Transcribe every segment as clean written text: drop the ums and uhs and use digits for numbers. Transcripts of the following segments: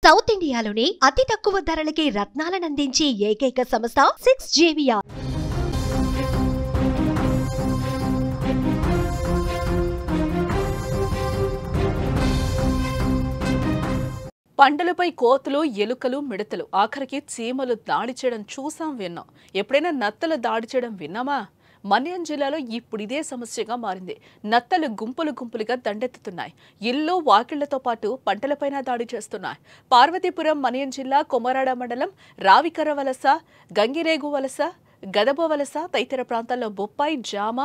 South ఇండియాలోనే అతి తక్కువ ధరలకి రత్నాలనందించే ఏకైక సంస్థ 6JVR. పంటలపై కోతులు, ఎలుకలు, మిడతలు, ఆఖరికి చీమలు దాడి చేయడం చూసాం, విన్నాం. ఎప్పుడైనా నత్తలు దాడి చేయడం విన్నామా? మన్యం జిల్లాలో ఇప్పుడు ఇదే సమస్యగా మారింది. నత్తలు గుంపులు గుంపులుగా దండెత్తుతున్నాయి. ఇల్లు, వాకిళ్లతో పాటు పంటలపైన దాడి చేస్తున్నాయి. పార్వతీపురం, మన్యం జిల్లా కొమరాడ మండలం రావికర వలస, గంగిరేగు వలస, గదబ వలస తదితర ప్రాంతాల్లో బొప్పాయి, జామ,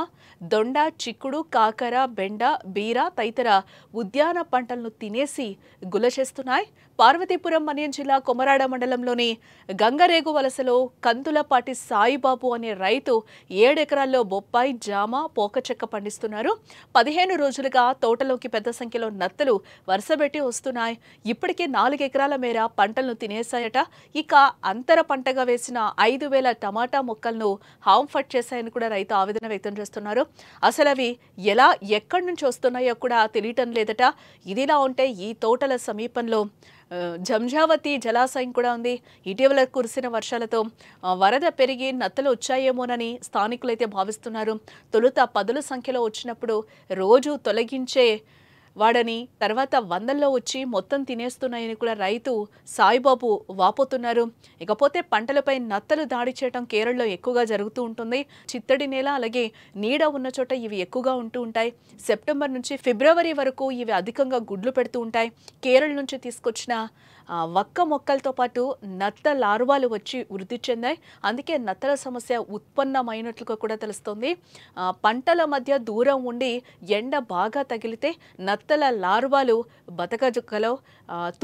దొండ, చిక్కుడు, కాకర, బెండ, బీర తదితర ఉద్యాన పంటలను తినేసి గుల చేస్తున్నాయి. పార్వతీపురం, మన్యం జిల్లా కొమరాడ మండలంలోని గంగరేగు వలసలో కందులపాటి సాయిబాబు అనే రైతు 7 ఎకరాల్లో బొప్పాయి, జామ, పోకచెక్క పండిస్తున్నారు. 15 రోజులుగా తోటలోకి పెద్ద సంఖ్యలో నత్తలు వరుసబెట్టి వస్తున్నాయి. ఇప్పటికే 4 ఎకరాల మేర పంటలను తినేశాయట. ఇక అంతర పంటగా వేసిన 5,000 టమాటా మొక్కలను హాంఫట్ చేశాయని కూడా రైతు ఆవేదన వ్యక్తం చేస్తున్నారు. అసలు అవి ఎలా, ఎక్కడి నుంచి వస్తున్నాయో కూడా తెలియటం లేదట. ఇదిలా ఉంటే ఈ తోటల సమీపంలో జంఝావతి జలాశయం కూడా ఉంది. ఇటీవల కురిసిన వర్షాలతో వరద పెరిగి నత్తలు వచ్చాయేమోనని స్థానికులైతే భావిస్తున్నారు. తొలుత 10ల సంఖ్యలో వచ్చినప్పుడు రోజు తొలగించే వాడని, తర్వాత 100ల్లో వచ్చి మొత్తం తినేస్తున్నాయని కూడా రైతు సాయిబాబు వాపోతున్నారు. ఇకపోతే పంటలపై నత్తలు దాడి చేయడం కేరళలో ఎక్కువగా జరుగుతూ ఉంటుంది. చిత్తడి నేల, అలాగే నీడ ఉన్న చోట ఇవి ఎక్కువగా ఉంటూ ఉంటాయి. సెప్టెంబర్ నుంచి ఫిబ్రవరి వరకు ఇవి అధికంగా గుడ్లు పెడుతూ ఉంటాయి. కేరళ నుంచి తీసుకొచ్చిన వక్క మొక్కలతో పాటు నత్త లార్వాలు వచ్చి వృద్ధి చెందాయి. అందుకే నత్తల సమస్య ఉత్పన్నమైనట్లుగా కూడా తెలుస్తోంది. పంటల మధ్య దూరం ఉండి ఎండ బాగా తగిలితే నత్తల లార్వాలు బతకగలవు.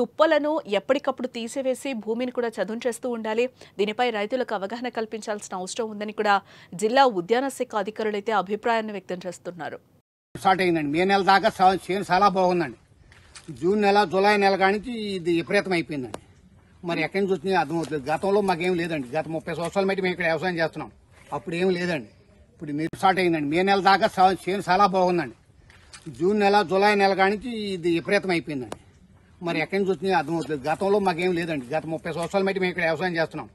తుప్పలను ఎప్పటికప్పుడు తీసివేసి భూమిని కూడా చదును చేస్తూ ఉండాలి. దీనిపై రైతులకు అవగాహన కల్పించాల్సిన అవసరం ఉందని కూడా జిల్లా ఉద్యాన శాఖ అధికారులు అయితే అభిప్రాయాన్ని వ్యక్తం చేస్తున్నారు. స్టార్ట్ అయిందండి. మే నెల దాకా చేను చాలా బాగుందండి. జూన్ నెల, జూలై నెల కానించి ఇది విపరీతం అయిపోయిందండి. మరి ఎక్కడి నుంచి వచ్చినాయి అర్థమవుతుంది. గతంలో మాకేం లేదండి. గత 30 సంవత్సరాల మట్టి మేము ఇక్కడ వ్యవసాయం చేస్తున్నాం. అప్పుడు ఏం లేదండి. ఇప్పుడు మీరు స్టార్ట్ అయిందండి. మే నెల దాకా చేను చాలా బాగుందండి. జూన్ నెల, జూలై నెల కానించి ఇది విపరీతం అయిపోయిందండి. మరి ఎక్కడి నుంచి వచ్చినాయి అర్థమవుతుంది. గతంలో మాకేం లేదండి. గత 30 సంవత్సరాల మట్టి మేము ఇక్కడ వ్యవసాయం చేస్తున్నాం.